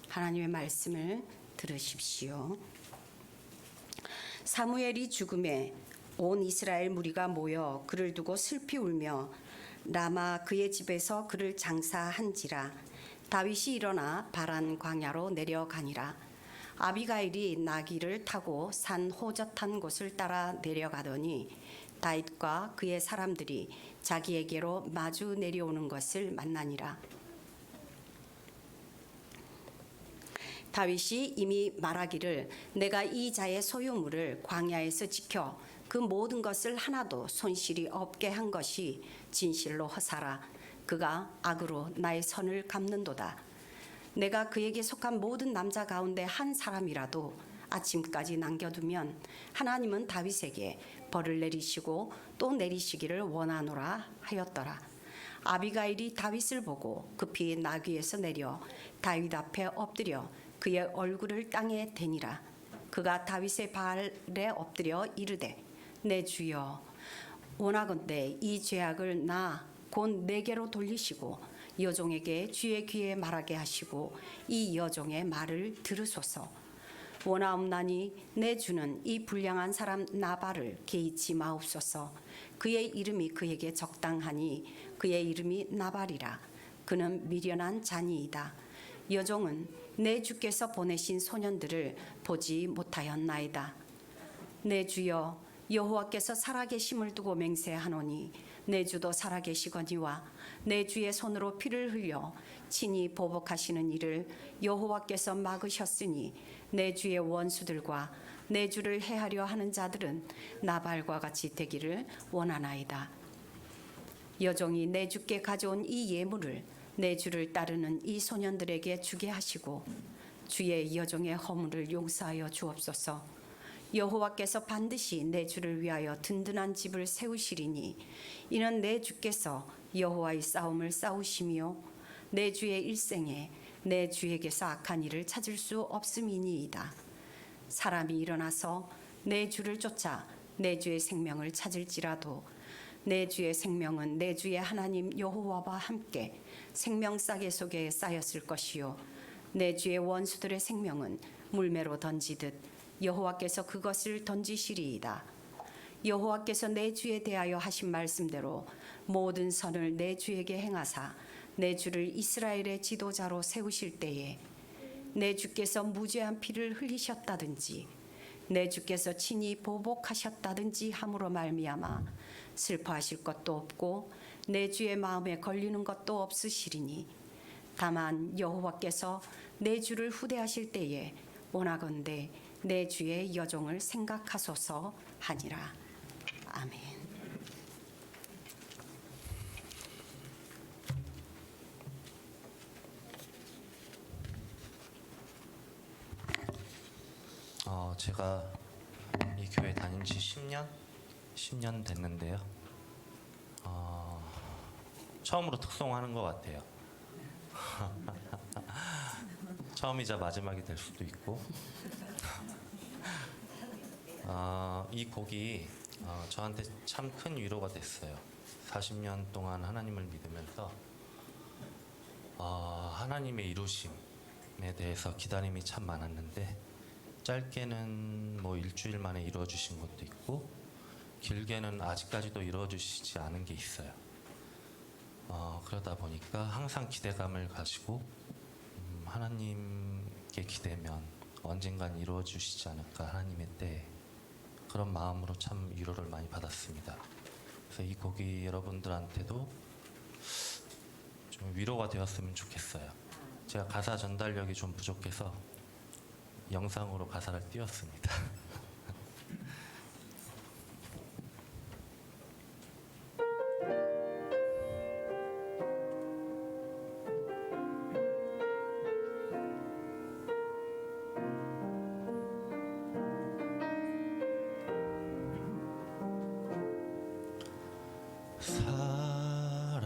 하나님의 말씀을 들으십시오. 사무엘이 죽음에 온 이스라엘 무리가 모여 그를 두고 슬피 울며 라마 그의 집에서 그를 장사한지라. 다윗이 일어나 바란 광야로 내려가니라. 아비가일이 나귀를 타고 산 호젓한 곳을 따라 내려가더니 다윗과 그의 사람들이 자기에게로 마주 내려오는 것을 만나니라. 다윗이 이미 말하기를 내가 이 자의 소유물을 광야에서 지켜 그 모든 것을 하나도 손실이 없게 한 것이 진실로 허사라. 그가 악으로 나의 선을 갚는도다. 내가 그에게 속한 모든 남자 가운데 한 사람이라도 아침까지 남겨두면 하나님은 다윗에게 벌을 내리시고 또 내리시기를 원하노라 하였더라. 아비가일이 다윗을 보고 급히 나귀에서 내려 다윗 앞에 엎드려 그의 얼굴을 땅에 대니라. 그가 다윗의 발에 엎드려 이르되 내 주여 원하건대 이 죄악을 나 곧 내게로 돌리시고 여종에게 주의 귀에 말하게 하시고 이 여종의 말을 들으소서. 원하옵나니 내 주는 이 불량한 사람 나발을 개의치 마옵소서. 그의 이름이 그에게 적당하니 그의 이름이 나발이라. 그는 미련한 자니이다. 여종은 내 주께서 보내신 소년들을 보지 못하였나이다. 내 주여 여호와께서 살아계심을 두고 맹세하노니 내 주도 살아계시거니와 내 주의 손으로 피를 흘려 친히 보복하시는 일을 여호와께서 막으셨으니 내 주의 원수들과 내 주를 해하려 하는 자들은 나발과 같이 되기를 원하나이다. 여종이 내 주께 가져온 이 예물을 내 주를 따르는 이 소년들에게 주게 하시고 주의 여종의 허물을 용서하여 주옵소서. 여호와께서 반드시 내 주를 위하여 든든한 집을 세우시리니 이는 내 주께서 여호와의 싸움을 싸우시며 내 주의 일생에 내 주에게서 악한 일을 찾을 수 없음이니이다. 사람이 일어나서 내 주를 쫓아 내 주의 생명을 찾을지라도 내 주의 생명은 내 주의 하나님 여호와와 함께 생명싸개 속에 쌓였을 것이요 내 주의 원수들의 생명은 물매로 던지듯 여호와께서 그것을 던지시리이다. 여호와께서 내 주에 대하여 하신 말씀대로 모든 선을 내 주에게 행하사 내 주를 이스라엘의 지도자로 세우실 때에 내 주께서 무죄한 피를 흘리셨다든지 내 주께서 친히 보복하셨다든지 함으로 말미암아 슬퍼하실 것도 없고 내 주의 마음에 걸리는 것도 없으시리니 다만 여호와께서 내 주를 후대하실 때에 원하건대 내 주의 여종을 생각하소서 하니라. 아멘. 제가 이 교회 다닌 지 10년 됐는데요. 처음으로 특송하는 것 같아요. 처음이자 마지막이 될 수도 있고. 이 곡이 저한테 참 큰 위로가 됐어요. 40년 동안 하나님을 믿으면서 하나님의 이루심에 대해서 기다림이 참 많았는데 짧게는 뭐 일주일 만에 이루어주신 것도 있고 길게는 아직까지도 이루어주시지 않은 게 있어요. 그러다 보니까 항상 기대감을 가지고 하나님께 기대면 언젠간 이루어주시지 않을까 하나님의 때에 그런 마음으로 참 위로를 많이 받았습니다. 그래서 이 곡이 여러분들한테도 좀 위로가 되었으면 좋겠어요. 제가 가사 전달력이 좀 부족해서 영상으로 가사를 띄웠습니다.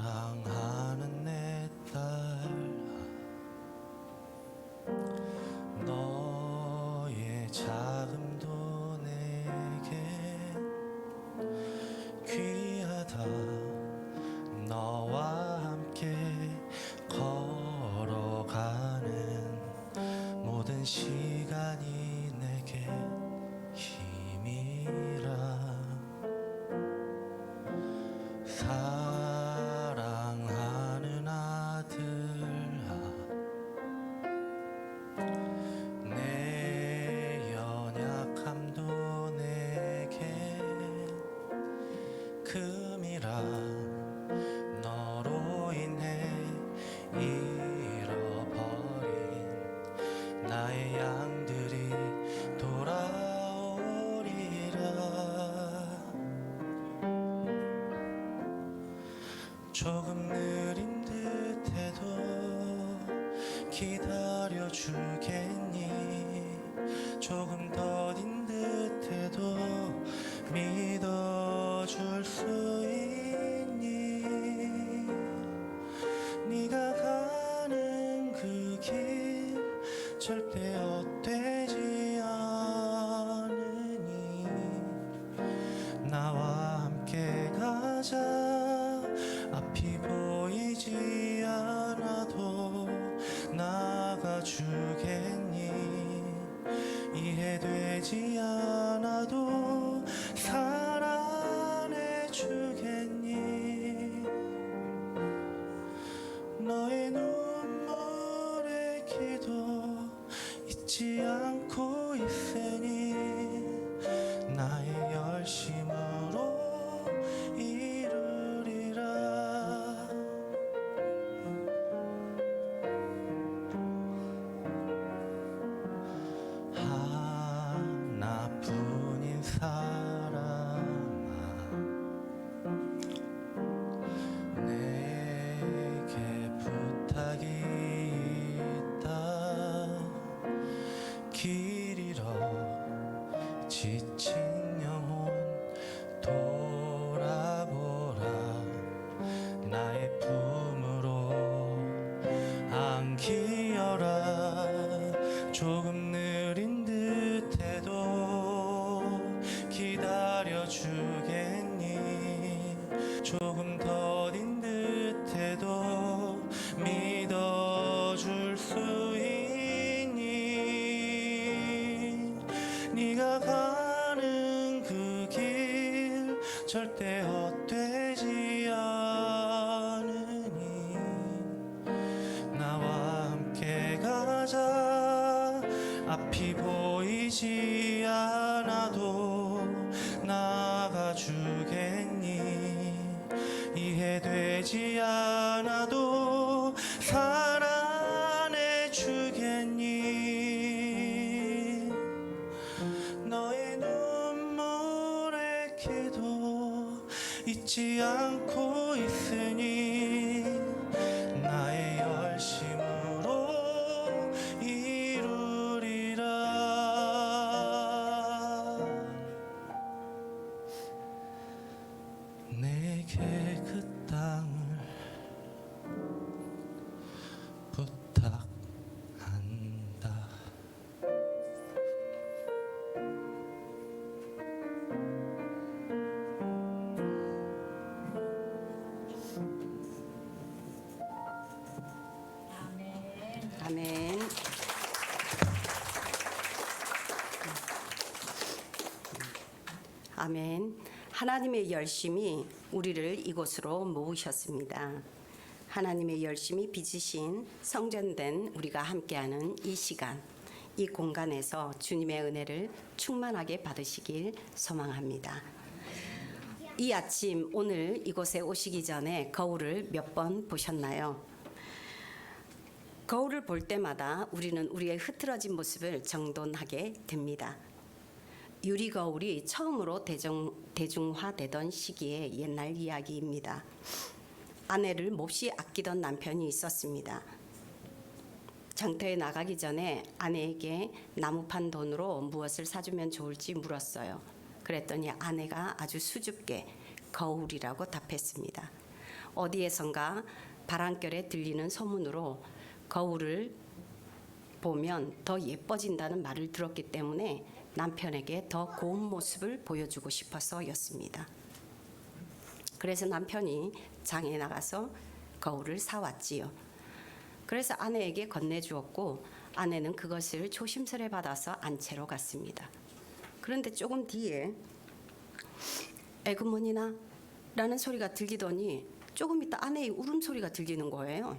사랑하는 내 딸 너의 자금도 내게 귀하다. 너와 함께 걸어가는 긴 시간이 내게 힘이라 사랑하는 아들아 내 연약함도 내게 금이라 너로 인해 잃어버린 나의 양들이 돌아오리라 조금 느린 듯해도 기다려 주겠니 조금 더딘 듯해도 믿어줄 수 있니 네가 가는 그 길 절대 헛되지 않으니 나와 함께 가자 앞이 보이지 않아도 나가주겠니 이해되지 않아도 사랑해주겠니 너의 눈물의 기도 잊지 않고 있으니 나의 열심으로 이루리라 하나뿐인 사랑아 내게 부탁이 있다 길 잃어 지친 영혼 돌아보라 나의 품으로 안기어라 조금 느린 듯해도 기다려 주겠니 조금 더딘 듯해도 믿어줄 수 있니 네가 가는 그 길 절대 헛되지 않으니 나와 함께 가자 앞이 보이지 않아도 나가주겠니 이해되지 않아도 사랑해주겠니 너의 눈물의 기도 잊지 않고 있으니 나의 열심으로 이루리라 내게 그 땅을 부탁한다 아멘. 아멘. 하나님의 열심이 우리를 이곳으로 모으셨습니다. 하나님의 열심이 빚으신 성전된 우리가 함께하는 이 시간, 이 공간에서 주님의 은혜를 충만하게 받으시길 소망합니다. 이 아침 오늘 이곳에 오시기 전에 거울을 몇 번 보셨나요? 거울을 볼 때마다 우리는 우리의 흐트러진 모습을 정돈하게 됩니다. 유리 거울이 처음으로 대중화되던 시기의 옛날 이야기입니다. 아내를 몹시 아끼던 남편이 있었습니다. 장터에 나가기 전에 아내에게 나무판 돈으로 무엇을 사주면 좋을지 물었어요. 그랬더니 아내가 아주 수줍게 거울이라고 답했습니다. 어디에선가 바람결에 들리는 소문으로 거울을 보면 더 예뻐진다는 말을 들었기 때문에 남편에게 더 고운 모습을 보여주고 싶어서였습니다. 그래서 남편이 장에 나가서 거울을 사왔지요. 그래서 아내에게 건네주었고 아내는 그것을 조심스레 받아서 안채로 갔습니다. 그런데 조금 뒤에 에그머니나 라는 소리가 들리더니 조금 있다 아내의 울음소리가 들리는 거예요.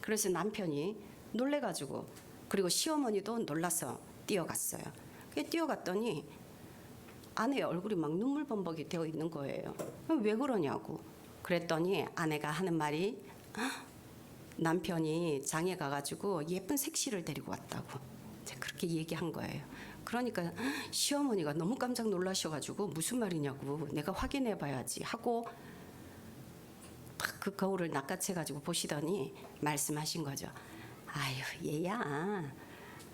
그래서 남편이 놀래가지고 그리고 시어머니도 놀라서 뛰어갔어요. 뛰어갔더니 아내의 얼굴이 막 눈물범벅이 되어 있는 거예요. 왜 그러냐고. 그랬더니 아내가 하는 말이 남편이 장에 가가지고 예쁜 색시를 데리고 왔다고 그렇게 얘기한 거예요. 그러니까 시어머니가 너무 깜짝 놀라셔가지고 무슨 말이냐고 내가 확인해 봐야지 하고 그 거울을 낚아채가지고 보시더니 말씀하신 거죠. 아유 얘야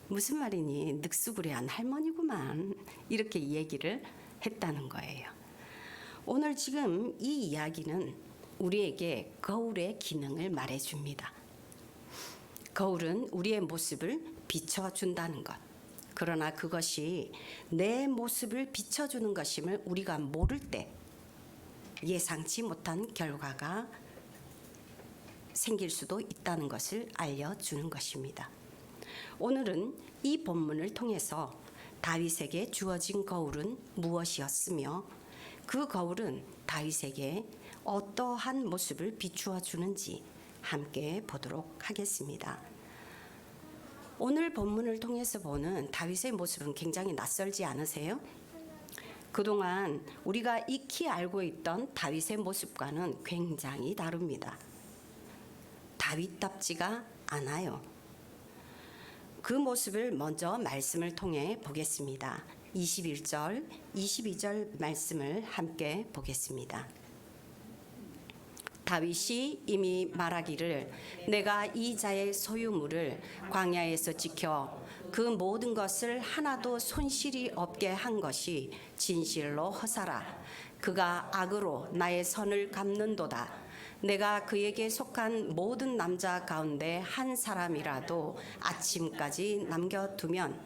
무슨 말이니 늑수구레한 할머니구만 이렇게 얘기를 했다는 거예요. 오늘 지금 이 이야기는 우리에게 거울의 기능을 말해줍니다. 거울은 우리의 모습을 비춰준다는 것. 그러나 그것이 내 모습을 비춰주는 것임을 우리가 모를 때 예상치 못한 결과가 생길 수도 있다는 것을 알려주는 것입니다. 오늘은 이 본문을 통해서 다윗에게 주어진 거울은 무엇이었으며 그 거울은 다윗에게 어떠한 모습을 비추어 주는지 함께 보도록 하겠습니다. 오늘 본문을 통해서 보는 다윗의 모습은 굉장히 낯설지 않으세요? 그동안 우리가 익히 알고 있던 다윗의 모습과는 굉장히 다릅니다. 다윗답지가 않아요. 그 모습을 먼저 말씀을 통해 보겠습니다. 21절, 22절 말씀을 함께 보겠습니다. 다윗이 이미 말하기를 내가 이 자의 소유물을 광야에서 지켜 그 모든 것을 하나도 손실이 없게 한 것이 진실로 허사라. 그가 악으로 나의 선을 갚는도다. 내가 그에게 속한 모든 남자 가운데 한 사람이라도 아침까지 남겨두면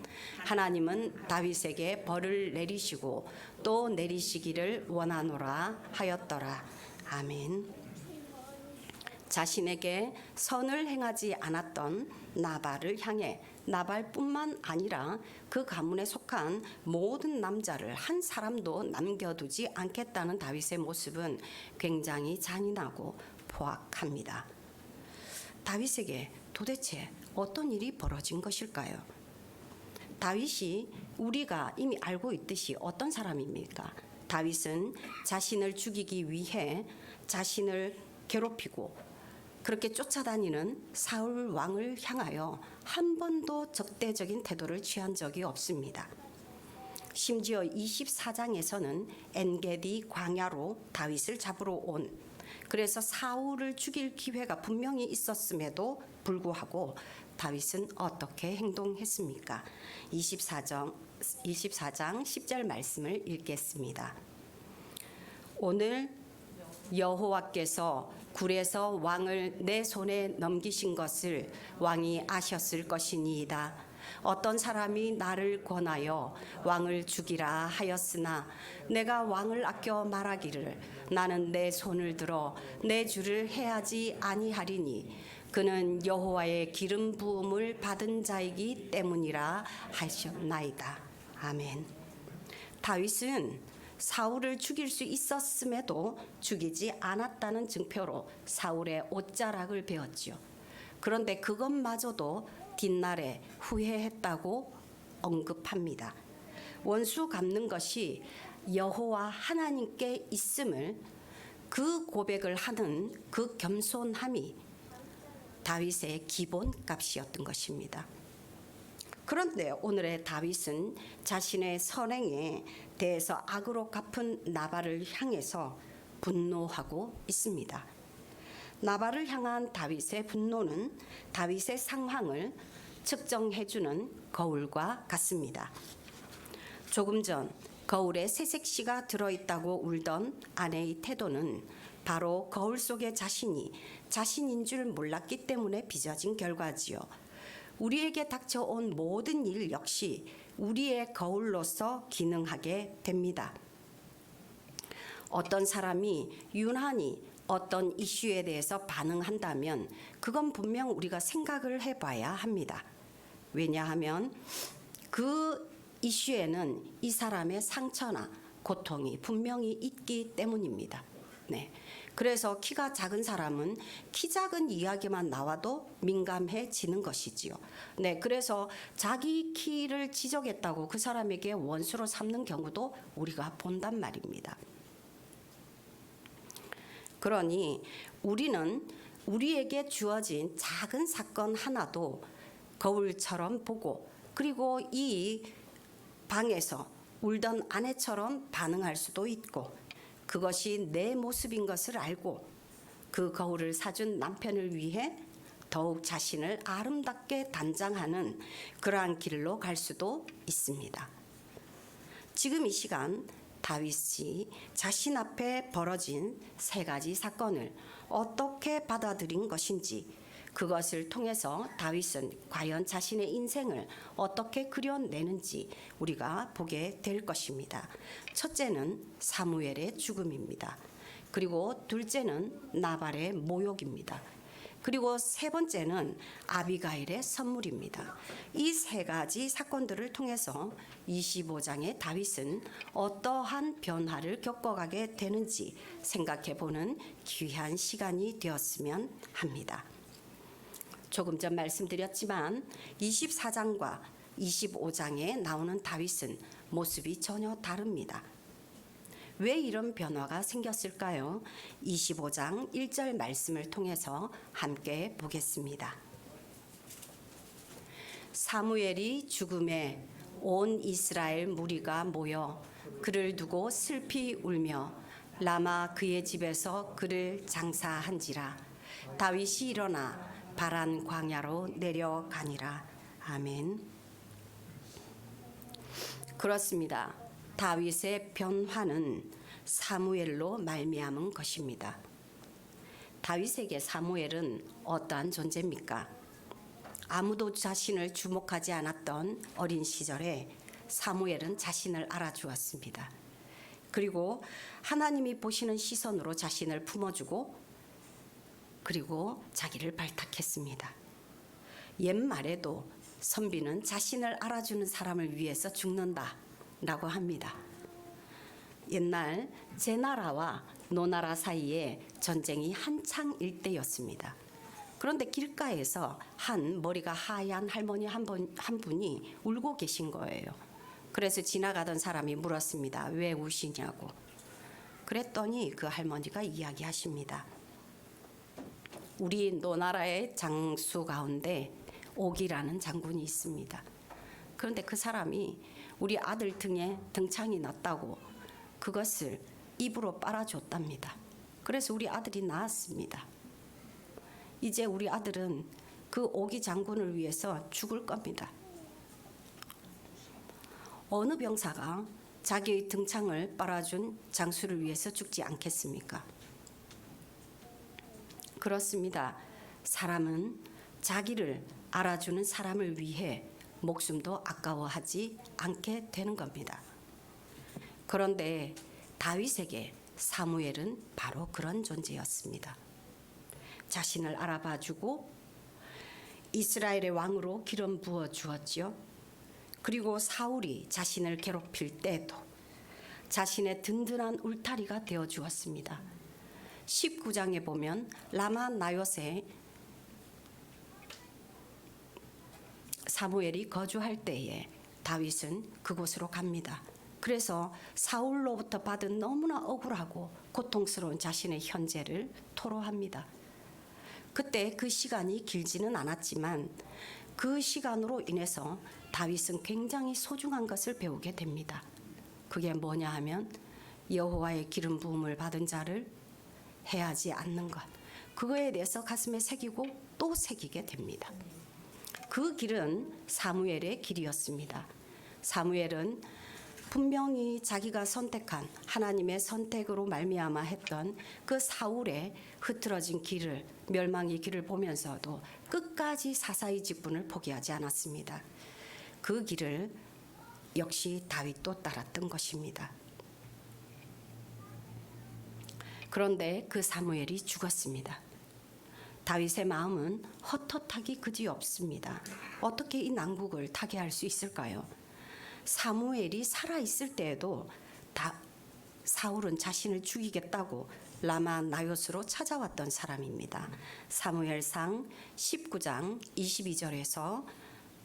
하나님은 다윗에게 벌을 내리시고 또 내리시기를 원하노라 하였더라. 아멘. 자신에게 선을 행하지 않았던 나발을 향해 나발뿐만 아니라 그 가문에 속한 모든 남자를 한 사람도 남겨두지 않겠다는 다윗의 모습은 굉장히 잔인하고 포악합니다. 다윗에게 도대체 어떤 일이 벌어진 것일까요? 다윗이 우리가 이미 알고 있듯이 어떤 사람입니까? 다윗은 자신을 죽이기 위해 자신을 괴롭히고 그렇게 쫓아다니는 사울 왕을 향하여 한 번도 적대적인 태도를 취한 적이 없습니다. 심지어 24장에서는 엔게디 광야로 다윗을 잡으러 온 그래서 사울을 죽일 기회가 분명히 있었음에도 불구하고 다윗은 어떻게 행동했습니까? 24장 10절 말씀을 읽겠습니다. 오늘 여호와께서 굴에서 왕을 내 손에 넘기신 것을 왕이 아셨을 것이니이다. 어떤 사람이 나를 권하여 왕을 죽이라 하였으나 내가 왕을 아껴 말하기를 나는 내 손을 들어 내 주를 해하지 아니하리니 그는 여호와의 기름 부음을 받은 자이기 때문이라 하셨나이다. 아멘. 다윗은 사울을 죽일 수 있었음에도 죽이지 않았다는 증표로 사울의 옷자락을 베었지요. 그런데 그것마저도 뒷날에 후회했다고 언급합니다. 원수 갚는 것이 여호와 하나님께 있음을 그 고백을 하는 그 겸손함이 다윗의 기본값이었던 것입니다. 그런데 오늘의 다윗은 자신의 선행에 대해서 악으로 갚은 나발을 향해서 분노하고 있습니다. 나발을 향한 다윗의 분노는 다윗의 상황을 측정해주는 거울과 같습니다. 조금 전 거울에 새색시가 들어있다고 울던 아내의 태도는 바로 거울 속의 자신이 자신인 줄 몰랐기 때문에 빚어진 결과지요. 우리에게 닥쳐온 모든 일 역시 우리의 거울로서 기능하게 됩니다. 어떤 사람이 유난히 어떤 이슈에 대해서 반응한다면 그건 분명 우리가 생각을 해봐야 합니다. 왜냐하면 그 이슈에는 이 사람의 상처나 고통이 분명히 있기 때문입니다. 네. 그래서 키가 작은 사람은 키 작은 이야기만 나와도 민감해지는 것이지요. 네, 그래서 자기 키를 지적했다고 그 사람에게 원수로 삼는 경우도 우리가 본단 말입니다. 그러니 우리는 우리에게 주어진 작은 사건 하나도 거울처럼 보고, 그리고 이 방에서 울던 아내처럼 반응할 수도 있고, 그것이 내 모습인 것을 알고 그 거울을 사준 남편을 위해 더욱 자신을 아름답게 단장하는 그러한 길로 갈 수도 있습니다. 지금 이 시간 다윗이 자신 앞에 벌어진 세 가지 사건을 어떻게 받아들인 것인지, 그것을 통해서 다윗은 과연 자신의 인생을 어떻게 그려내는지 우리가 보게 될 것입니다. 첫째는 사무엘의 죽음입니다. 그리고 둘째는 나발의 모욕입니다. 그리고 세 번째는 아비가일의 선물입니다. 이 세 가지 사건들을 통해서 25장의 다윗은 어떠한 변화를 겪어가게 되는지 생각해보는 귀한 시간이 되었으면 합니다. 조금 전 말씀드렸지만 24장과 25장에 나오는 다윗은 모습이 전혀 다릅니다. 왜 이런 변화가 생겼을까요? 25장 1절 말씀을 통해서 함께 보겠습니다. 사무엘이 죽음에 온 이스라엘 무리가 모여 그를 두고 슬피 울며 라마 그의 집에서 그를 장사한지라. 다윗이 일어나 바란 광야로 내려가니라. 아멘. 그렇습니다. 다윗의 변화는 사무엘로 말미암은 것입니다. 다윗에게 사무엘은 어떠한 존재입니까? 아무도 자신을 주목하지 않았던 어린 시절에 사무엘은 자신을 알아주었습니다. 그리고 하나님이 보시는 시선으로 자신을 품어주고 그리고 자기를 발탁했습니다. 옛말에도 선비는 자신을 알아주는 사람을 위해서 죽는다라고 합니다. 옛날 제나라와 노나라 사이에 전쟁이 한창일 때였습니다. 그런데 길가에서 한 머리가 하얀 할머니 한 분이 울고 계신 거예요. 그래서 지나가던 사람이 물었습니다. 왜 우시냐고. 그랬더니 그 할머니가 이야기하십니다. 우리 노나라의 장수 가운데 옥이라는 장군이 있습니다. 그런데 그 사람이 우리 아들 등에 등창이 났다고 그것을 입으로 빨아줬답니다. 그래서 우리 아들이 나았습니다. 이제 우리 아들은 그 옥이 장군을 위해서 죽을 겁니다. 어느 병사가 자기의 등창을 빨아준 장수를 위해서 죽지 않겠습니까? 그렇습니다. 사람은 자기를 알아주는 사람을 위해 목숨도 아까워하지 않게 되는 겁니다. 그런데 다윗에게 사무엘은 바로 그런 존재였습니다. 자신을 알아봐주고 이스라엘의 왕으로 기름 부어 주었지요. 그리고 사울이 자신을 괴롭힐 때도 자신의 든든한 울타리가 되어 주었습니다. 19장에 보면 라마 나요세 사무엘이 거주할 때에 다윗은 그곳으로 갑니다. 그래서 사울로부터 받은 너무나 억울하고 고통스러운 자신의 현재를 토로합니다. 그때 그 시간이 길지는 않았지만 그 시간으로 인해서 다윗은 굉장히 소중한 것을 배우게 됩니다. 그게 뭐냐 하면 여호와의 기름 부음을 받은 자를 해하지 않는 것. 그거에 대해서 가슴에 새기고 또 새기게 됩니다. 그 길은 사무엘의 길이었습니다. 사무엘은 분명히 자기가 선택한 하나님의 선택으로 말미암아 했던 그 사울의 흐트러진 길을 멸망의 길을 보면서도 끝까지 사사의 직분을 포기하지 않았습니다. 그 길을 역시 다윗도 따랐던 것입니다. 그런데 그 사무엘이 죽었습니다. 다윗의 마음은 헛헛하기 그지없습니다. 어떻게 이 난국을 타개할 수 있을까요? 사무엘이 살아있을 때에도 사울은 자신을 죽이겠다고 라마 나요스로 찾아왔던 사람입니다. 사무엘상 19장 22절에서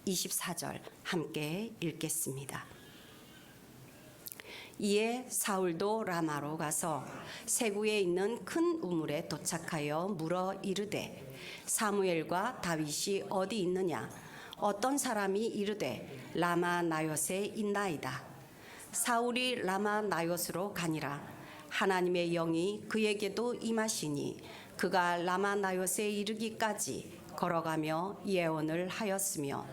24절 함께 읽겠습니다. 이에 사울도 라마로 가서 세구에 있는 큰 우물에 도착하여 물어 이르되 사무엘과 다윗이 어디 있느냐? 어떤 사람이 이르되 라마 나요스에 있나이다. 사울이 라마 나요스로 가니라. 하나님의 영이 그에게도 임하시니 그가 라마 나요스에 이르기까지 걸어가며 예언을 하였으며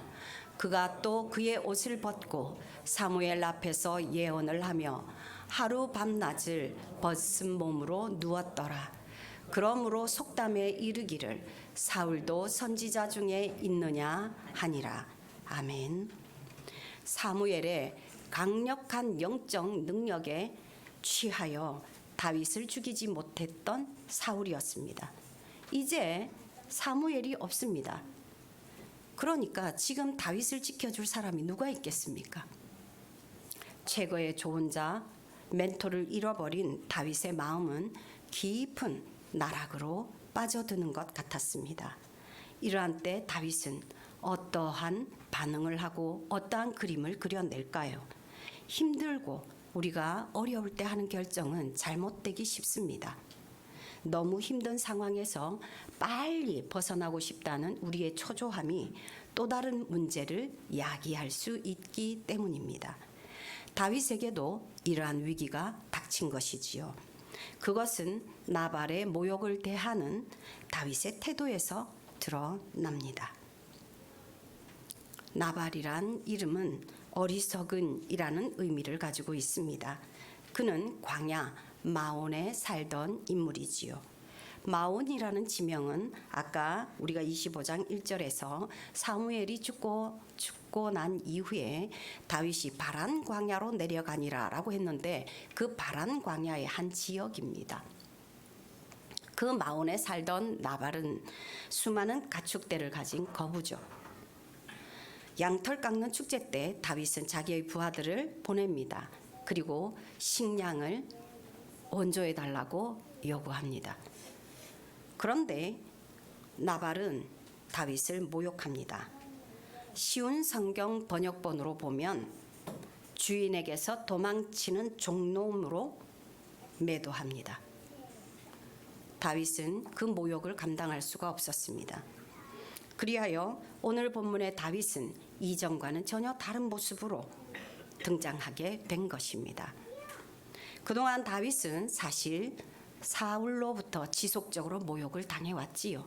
그가 또 그의 옷을 벗고 사무엘 앞에서 예언을 하며 하루 밤낮을 벗은 몸으로 누웠더라. 그러므로 속담에 이르기를 사울도 선지자 중에 있느냐 하니라. 아멘. 사무엘의 강력한 영적 능력에 취하여 다윗을 죽이지 못했던 사울이었습니다. 이제 사무엘이 없습니다. 그러니까 지금 다윗을 지켜줄 사람이 누가 있겠습니까? 최고의 좋은 자, 멘토를 잃어버린 다윗의 마음은 깊은 나락으로 빠져드는 것 같았습니다. 이러한 때 다윗은 어떠한 반응을 하고 어떠한 그림을 그려낼까요? 힘들고 우리가 어려울 때 하는 결정은 잘못되기 쉽습니다. 너무 힘든 상황에서 빨리 벗어나고 싶다는 우리의 초조함이 또 다른 문제를 야기할 수 있기 때문입니다. 다윗에게도 이러한 위기가 닥친 것이지요. 그것은 나발의 모욕을 대하는 다윗의 태도에서 드러납니다. 나발이란 이름은 어리석은이라는 의미를 가지고 있습니다. 그는 광야 마온에 살던 인물이지요. 마온이라는 지명은 아까 우리가 25장 1절에서 사무엘이 죽고 난 이후에 다윗이 바란 광야로 내려가니라라고 했는데 그 바란 광야의 한 지역입니다. 그 마온에 살던 나발은 수많은 가축대를 가진 거부죠. 양털 깎는 축제 때 다윗은 자기의 부하들을 보냅니다. 그리고 식량을 원조해 달라고 요구합니다. 그런데 나발은 다윗을 모욕합니다. 쉬운 성경 번역본으로 보면 주인에게서 도망치는 종놈으로 매도합니다. 다윗은 그 모욕을 감당할 수가 없었습니다. 그리하여 오늘 본문의 다윗은 이전과는 전혀 다른 모습으로 등장하게 된 것입니다. 그동안 다윗은 사실 사울로부터 지속적으로 모욕을 당해왔지요.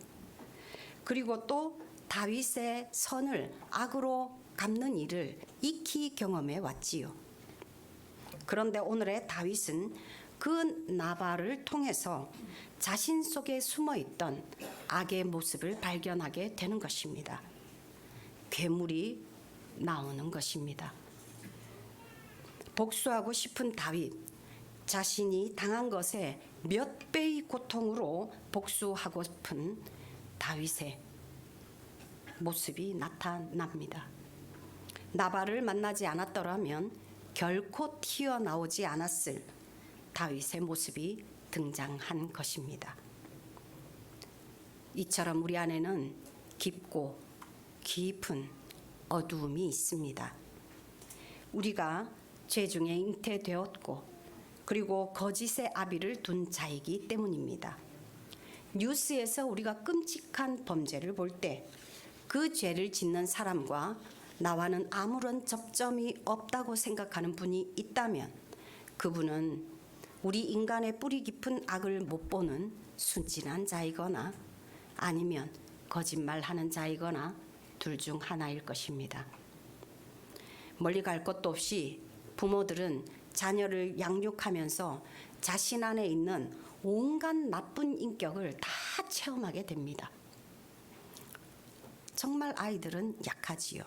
그리고 또 다윗의 선을 악으로 갚는 일을 익히 경험해 왔지요. 그런데 오늘의 다윗은 그 나발을 통해서 자신 속에 숨어있던 악의 모습을 발견하게 되는 것입니다. 괴물이 나오는 것입니다. 복수하고 싶은 다윗, 자신이 당한 것에 몇 배의 고통으로 복수하고 싶은 다윗의 모습이 나타납니다. 나발을 만나지 않았더라면 결코 튀어나오지 않았을 다윗의 모습이 등장한 것입니다. 이처럼 우리 안에는 깊고 깊은 어두움이 있습니다. 우리가 죄 중에 잉태되었고 그리고 거짓의 아비를 둔 자이기 때문입니다. 뉴스에서 우리가 끔찍한 범죄를 볼 때 그 죄를 짓는 사람과 나와는 아무런 접점이 없다고 생각하는 분이 있다면 그분은 우리 인간의 뿌리 깊은 악을 못 보는 순진한 자이거나 아니면 거짓말하는 자이거나 둘 중 하나일 것입니다. 멀리 갈 것도 없이 부모들은 자녀를 양육하면서 자신 안에 있는 온갖 나쁜 인격을 다 체험하게 됩니다. 정말 아이들은 약하지요.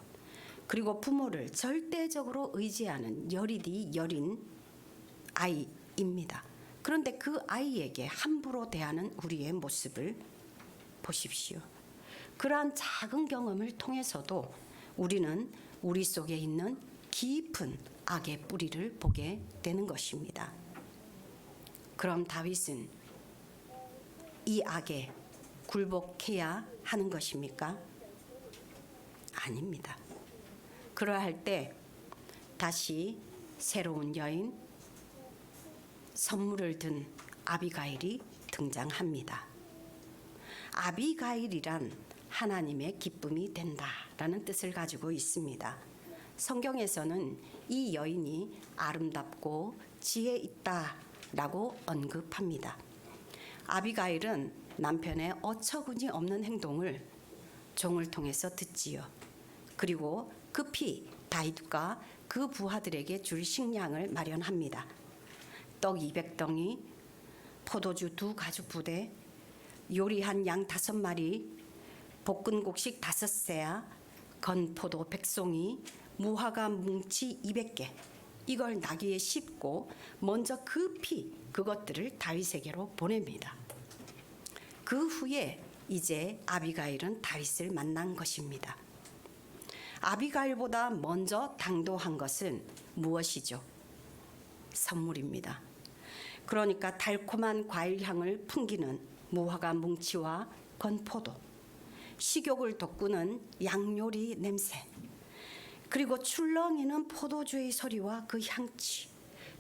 그리고 부모를 절대적으로 의지하는 여리디 여린 아이입니다. 그런데 그 아이에게 함부로 대하는 우리의 모습을 보십시오. 그러한 작은 경험을 통해서도 우리는 우리 속에 있는 깊은 악의 뿌리를 보게 되는 것입니다. 그럼 다윗은 이 악에 굴복해야 하는 것입니까? 아닙니다. 그러할 때 다시 새로운 여인 선물을 든 아비가일이 등장합니다. 아비가일이란 하나님의 기쁨이 된다라는 뜻을 가지고 있습니다. 성경에서는 이 여인이 아름답고 지혜 있다라고 언급합니다. 아비가일은 남편의 어처구니 없는 행동을 종을 통해서 듣지요. 그리고 급히 다윗과 그 부하들에게 줄 식량을 마련합니다. 떡 200덩이, 포도주 2가죽 부대, 요리한 양 5마리, 볶은 곡식 5세야, 건포도 100송이, 무화과 뭉치 200개. 이걸 나귀에 싣고 먼저 급히 그것들을 다윗에게로 보냅니다. 그 후에 이제 아비가일은 다윗을 만난 것입니다. 아비가일보다 먼저 당도한 것은 무엇이죠? 선물입니다. 그러니까 달콤한 과일 향을 풍기는 무화과 뭉치와 건포도, 식욕을 돋구는 양요리 냄새, 그리고 출렁이는 포도주의 소리와 그 향취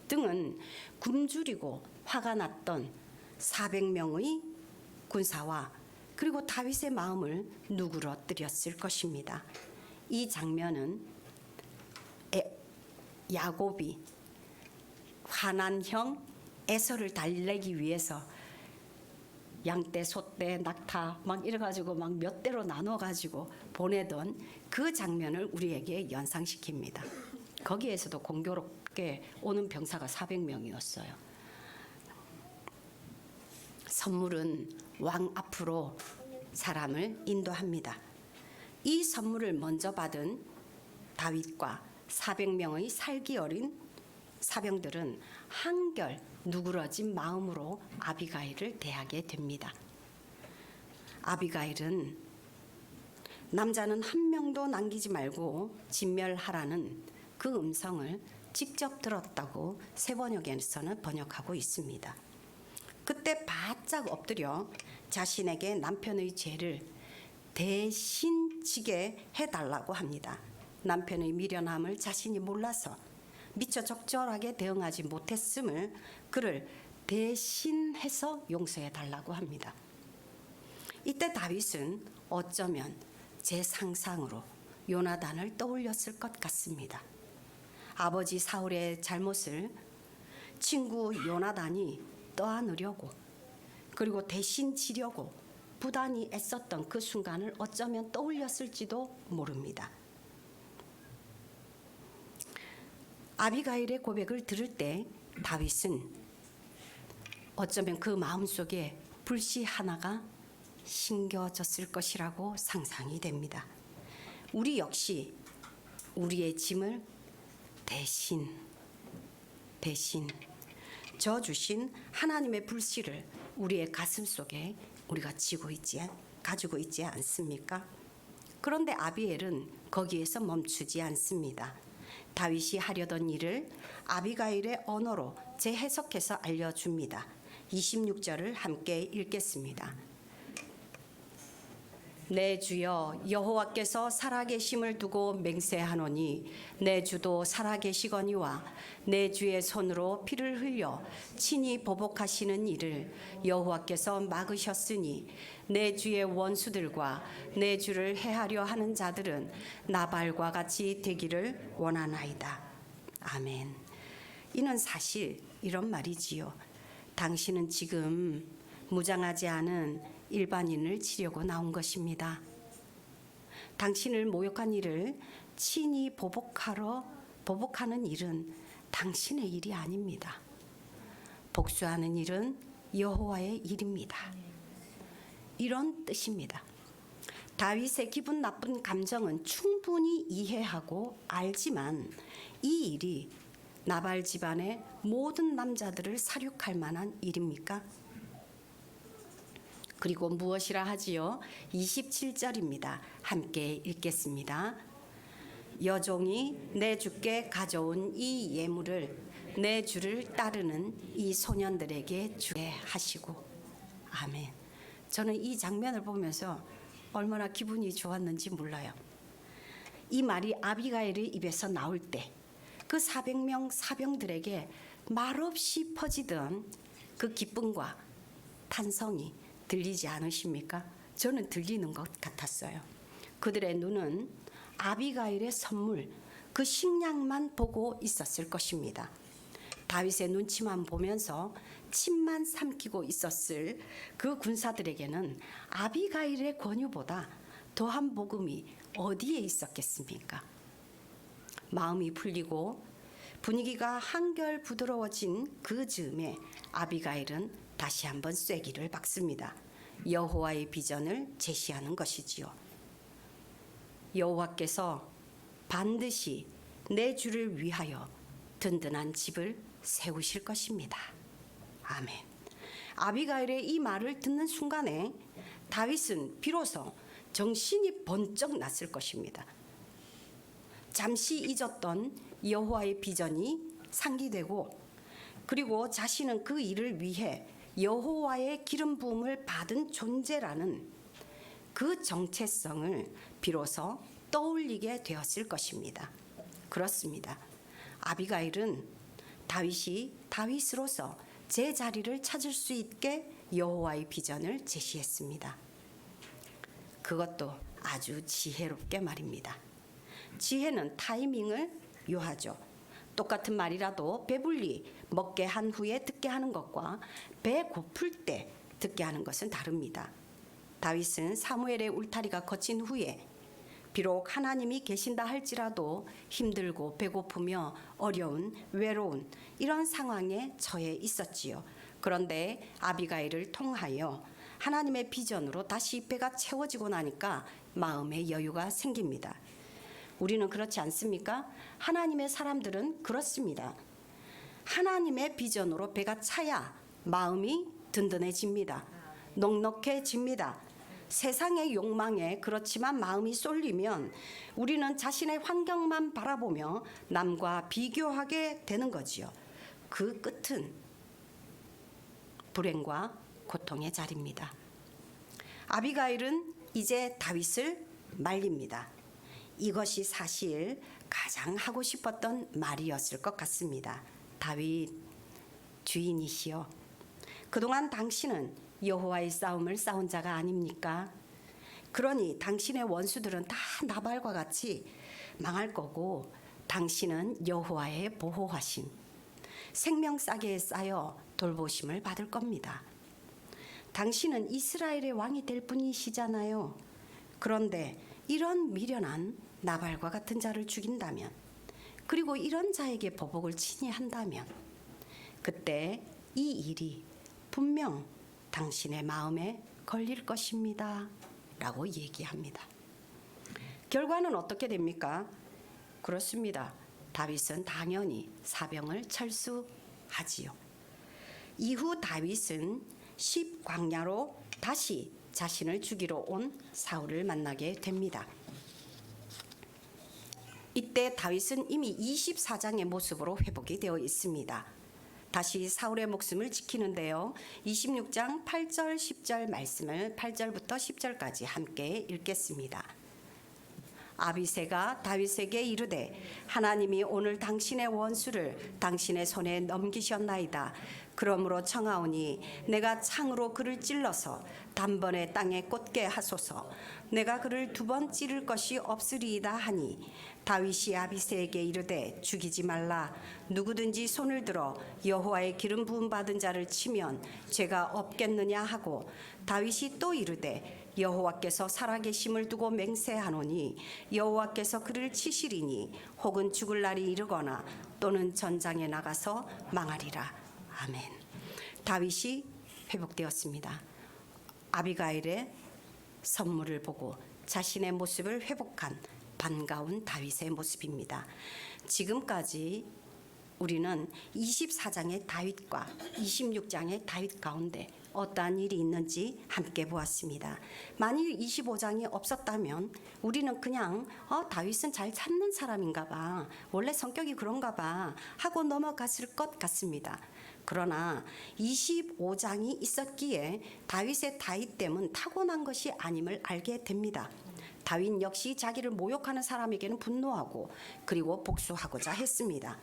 등은 굶주리고 화가 났던 400명의 군사와 그리고 다윗의 마음을 누그러뜨렸을 것입니다. 이 장면은 야곱이 화난 형 에서를 달래기 위해서 양떼, 소떼, 낙타 막 이래가지고 막 몇 대로 나눠가지고 보내던 그 장면을 우리에게 연상시킵니다. 거기에서도 공교롭게 오는 병사가 400명이었어요. 선물은 왕 앞으로 사람을 인도합니다. 이 선물을 먼저 받은 다윗과 400명의 살기 어린 사병들은 한결 누그러진 마음으로 아비가일을 대하게 됩니다. 아비가일은 남자는 한 명도 남기지 말고 진멸하라는 그 음성을 직접 들었다고 세번역에서는 번역하고 있습니다. 그때 바짝 엎드려 자신에게 남편의 죄를 대신 지게 해달라고 합니다. 남편의 미련함을 자신이 몰라서 미처 적절하게 대응하지 못했음을 그를 대신해서 용서해달라고 합니다. 이때 다윗은 어쩌면 제 상상으로 요나단을 떠올렸을 것 같습니다. 아버지 사울의 잘못을 친구 요나단이 떠안으려고 그리고 대신 지려고 부단히 애썼던 그 순간을 어쩌면 떠올렸을지도 모릅니다. 아비가일의 고백을 들을 때 다윗은 어쩌면 그 마음속에 불씨 하나가 심겨졌을 것이라고 상상이 됩니다. 우리 역시 우리의 짐을 대신 져 주신 하나님의 불씨를 우리의 가슴 속에 우리가 가지고 있지 않습니까? 그런데 아비엘은 거기에서 멈추지 않습니다. 다윗이 하려던 일을 아비가일의 언어로 재해석해서 알려줍니다. 26절을 함께 읽겠습니다. 내 주여 여호와께서 살아계심을 두고 맹세하노니 내 주도 살아계시거니와 내 주의 손으로 피를 흘려 친히 보복하시는 일을 여호와께서 막으셨으니 내 주의 원수들과 내 주를 해하려 하는 자들은 나발과 같이 되기를 원하나이다. 아멘. 이는 사실 이런 말이지요. 당신은 지금 무장하지 않은 일반인을 치려고 나온 것입니다. 당신을 모욕한 일을 친히 보복하는 일은 당신의 일이 아닙니다. 복수하는 일은 여호와의 일입니다. 이런 뜻입니다. 다윗의 기분 나쁜 감정은 충분히 이해하고 알지만 이 일이 나발 집안의 모든 남자들을 사륙할 만한 일입니까? 그리고 무엇이라 하지요? 27절입니다. 함께 읽겠습니다. 여종이 내 주께 가져온 이 예물을 내 주를 따르는 이 소년들에게 주게 하시고. 아멘. 저는 이 장면을 보면서 얼마나 기분이 좋았는지 몰라요. 이 말이 아비가일의 입에서 나올 때 그 400명 사병들에게 말없이 퍼지던 그 기쁨과 탄성이 들리지 않으십니까? 저는 들리는 것 같았어요. 그들의 눈은 아비가일의 선물, 그 식량만 보고 있었을 것입니다. 다윗의 눈치만 보면서 침만 삼키고 있었을 그 군사들에게는 아비가일의 권유보다 더한 복음이 어디에 있었겠습니까? 마음이 풀리고 분위기가 한결 부드러워진 그 즈음에 아비가일은 다시 한번 쐐기를 박습니다. 여호와의 비전을 제시하는 것이지요. 여호와께서 반드시 내 주를 위하여 든든한 집을 세우실 것입니다. 아멘. 아비가일의 이 말을 듣는 순간에 다윗은 비로소 정신이 번쩍 났을 것입니다. 잠시 잊었던 여호와의 비전이 상기되고, 그리고 자신은 그 일을 위해 여호와의 기름 부음을 받은 존재라는 그 정체성을 비로소 떠올리게 되었을 것입니다. 그렇습니다. 아비가일은 다윗이 다윗으로서 제 자리를 찾을 수 있게 여호와의 비전을 제시했습니다. 그것도 아주 지혜롭게 말입니다. 지혜는 타이밍을 요하죠. 똑같은 말이라도 배불리 먹게 한 후에 듣게 하는 것과 배 고플 때 듣게 하는 것은 다릅니다. 다윗은 사무엘의 울타리가 거친 후에 비록 하나님이 계신다 할지라도 힘들고 배고프며 어려운, 외로운 이런 상황에 처해 있었지요. 그런데 아비가일을 통하여 하나님의 비전으로 다시 배가 채워지고 나니까 마음의 여유가 생깁니다. 우리는 그렇지 않습니까? 하나님의 사람들은 그렇습니다. 하나님의 비전으로 배가 차야 마음이 든든해집니다. 넉넉해집니다. 세상의 욕망에 그렇지만 마음이 쏠리면 우리는 자신의 환경만 바라보며 남과 비교하게 되는 거지요. 그 끝은 불행과 고통의 자리입니다. 아비가일은 이제 다윗을 말립니다. 이것이 사실 가장 하고 싶었던 말이었을 것 같습니다. 다윗 주인이시여, 그동안 당신은 여호와의 싸움을 싸운 자가 아닙니까? 그러니 당신의 원수들은 다 나발과 같이 망할 거고, 당신은 여호와의 보호하심, 생명싸개에 쌓여 돌보심을 받을 겁니다. 당신은 이스라엘의 왕이 될 분이시잖아요. 그런데 이런 미련한 나발과 같은 자를 죽인다면, 그리고 이런 자에게 보복을 친히 한다면, 그때 이 일이 분명 당신의 마음에 걸릴 것입니다 라고 얘기합니다. 결과는 어떻게 됩니까? 그렇습니다. 다윗은 당연히 사병을 철수하지요. 이후 다윗은 십광야로 다시 자신을 죽이러 온 사울을 만나게 됩니다. 이때 다윗은 이미 24장의 모습으로 회복이 되어 있습니다. 다시 사울의 목숨을 지키는데요. 26장 8절 10절 말씀을 8절부터 10절까지 함께 읽겠습니다. 아비새가 다윗에게 이르되 하나님이 오늘 당신의 원수를 당신의 손에 넘기셨나이다. 그러므로 청하오니 내가 창으로 그를 찔러서 단번에 땅에 꽂게 하소서. 내가 그를 2번 찌를 것이 없으리이다 하니 다윗이 아비새에게 이르되 죽이지 말라. 누구든지 손을 들어 여호와의 기름 부음 받은 자를 치면 죄가 없겠느냐 하고, 다윗이 또 이르되 여호와께서 살아계심을 두고 맹세하노니 여호와께서 그를 치시리니 혹은 죽을 날이 이르거나 또는 전장에 나가서 망하리라. 아멘. 다윗이 회복되었습니다. 아비가일의 선물을 보고 자신의 모습을 회복한 반가운 다윗의 모습입니다. 지금까지 우리는 24장의 다윗과 26장의 다윗 가운데 어떠한 일이 있는지 함께 보았습니다. 만일 25장이 없었다면 우리는 그냥 다윗은 잘 찾는 사람인가 봐, 원래 성격이 그런가 봐 하고 넘어갔을 것 같습니다. 그러나 25장이 있었기에 다윗의 다윗됨은 타고난 것이 아님을 알게 됩니다. 다윗 역시 자기를 모욕하는 사람에게는 분노하고 그리고 복수하고자 했습니다.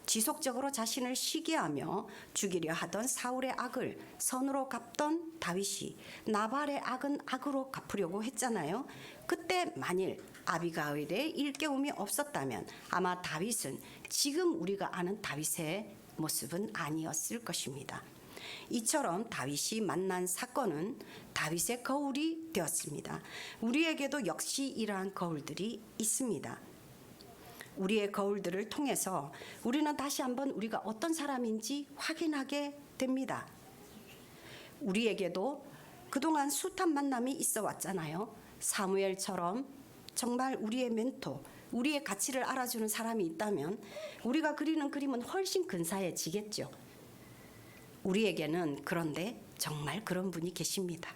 지속적으로 자신을 시기하며 죽이려 하던 사울의 악을 선으로 갚던 다윗이 나발의 악은 악으로 갚으려고 했잖아요. 그때 만일 아비가일의 일깨움이 없었다면 아마 다윗은 지금 우리가 아는 다윗의 모습은 아니었을 것입니다. 이처럼 다윗이 만난 사건은 다윗의 거울이 되었습니다. 우리에게도 역시 이러한 거울들이 있습니다. 우리의 거울들을 통해서 우리는 다시 한번 우리가 어떤 사람인지 확인하게 됩니다. 우리에게도 그동안 숱한 만남이 있어 왔잖아요. 사무엘처럼 정말 우리의 멘토, 우리의 가치를 알아주는 사람이 있다면 우리가 그리는 그림은 훨씬 근사해지겠죠. 우리에게는 그런데 정말 그런 분이 계십니다.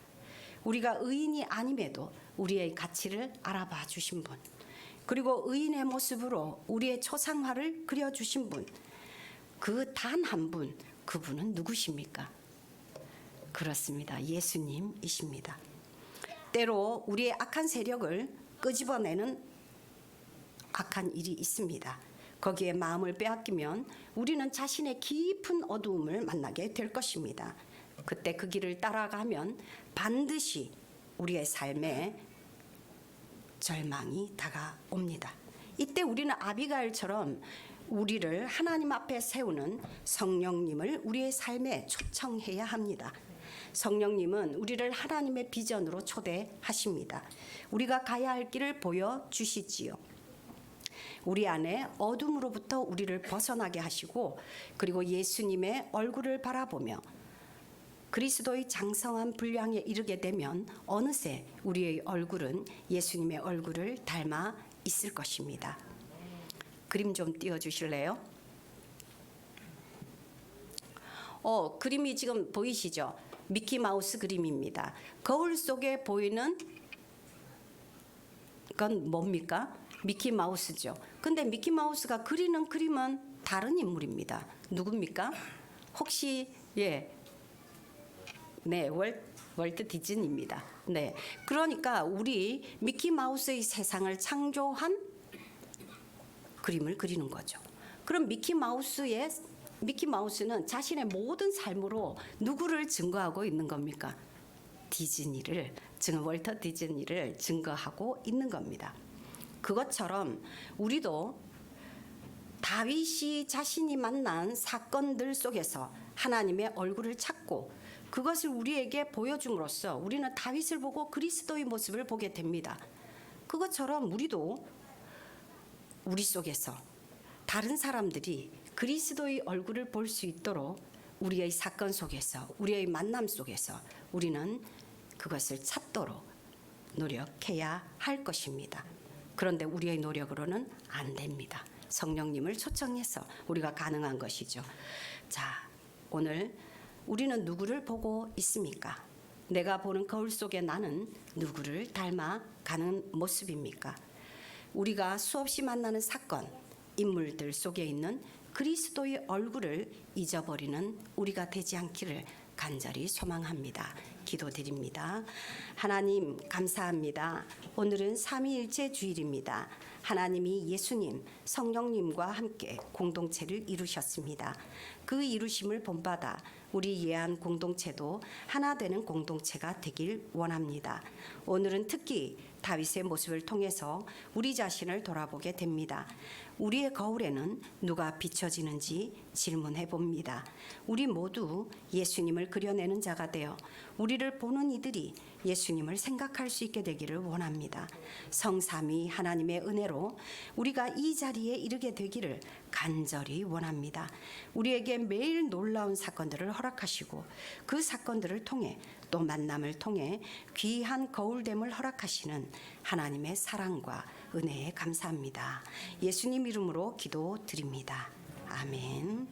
우리가 의인이 아님에도 우리의 가치를 알아봐 주신 분, 그리고 의인의 모습으로 우리의 초상화를 그려주신 분, 그 단 한 분, 그분은 누구십니까? 그렇습니다. 예수님이십니다. 때로 우리의 악한 세력을 끄집어내는 악한 일이 있습니다. 거기에 마음을 빼앗기면 우리는 자신의 깊은 어두움을 만나게 될 것입니다. 그때 그 길을 따라가면 반드시 우리의 삶에 절망이 다가옵니다. 이때 우리는 아비가일처럼 우리를 하나님 앞에 세우는 성령님을 우리의 삶에 초청해야 합니다. 성령님은 우리를 하나님의 비전으로 초대하십니다. 우리가 가야 할 길을 보여주시지요. 우리 안에 어둠으로부터 우리를 벗어나게 하시고 그리고 예수님의 얼굴을 바라보며 그리스도의 장성한 분량에 이르게 되면 어느새 우리의 얼굴은 예수님의 얼굴을 닮아 있을 것입니다. 그림 좀 띄워주실래요? 그림이 지금 보이시죠? 미키마우스 그림입니다. 거울 속에 보이는 건 뭡니까? 미키마우스죠. 근데 미키마우스가 그리는 그림은 다른 인물입니다. 누굽니까? 혹시 네, 월트 디즈니입니다. 네, 그러니까 우리 미키마우스의 세상을 창조한 그림을 그리는 거죠. 그럼 미키마우스는 자신의 모든 삶으로 누구를 증거하고 있는 겁니까? 디즈니를, 지금 월터 디즈니를 증거하고 있는 겁니다. 그것처럼 우리도 다윗이 자신이 만난 사건들 속에서 하나님의 얼굴을 찾고 그것을 우리에게 보여줌으로써 우리는 다윗을 보고 그리스도의 모습을 보게 됩니다. 그것처럼 우리도 우리 속에서 다른 사람들이 그리스도의 얼굴을 볼 수 있도록 우리의 사건 속에서 우리의 만남 속에서 우리는 그것을 찾도록 노력해야 할 것입니다. 그런데 우리의 노력으로는 안 됩니다. 성령님을 초청해서 우리가 가능한 것이죠. 자, 오늘 우리는 누구를 보고 있습니까? 내가 보는 거울 속에 나는 누구를 닮아가는 모습입니까? 우리가 수없이 만나는 사건, 인물들 속에 있는 그리스도의 얼굴을 잊어버리는 우리가 되지 않기를 간절히 소망합니다. 기도드립니다. 하나님 감사합니다. 오늘은 삼위일체 주일입니다. 하나님이 예수님, 성령님과 함께 공동체를 이루셨습니다. 그 이루심을 본받아 우리 예한 공동체도 하나 되는 공동체가 되길 원합니다. 오늘은 특히 다윗의 모습을 통해서 우리 자신을 돌아보게 됩니다. 우리의 거울에는 누가 비춰지는지 질문해 봅니다. 우리 모두 예수님을 그려내는 자가 되어 우리를 보는 이들이 예수님을 생각할 수 있게 되기를 원합니다. 성삼위 하나님의 은혜로 우리가 이 자리에 이르게 되기를 간절히 원합니다. 우리에게 매일 놀라운 사건들을 허락하시고 그 사건들을 통해 또 만남을 통해 귀한 거울됨을 허락하시는 하나님의 사랑과 은혜에 감사합니다. 예수님 이름으로 기도드립니다. 아멘.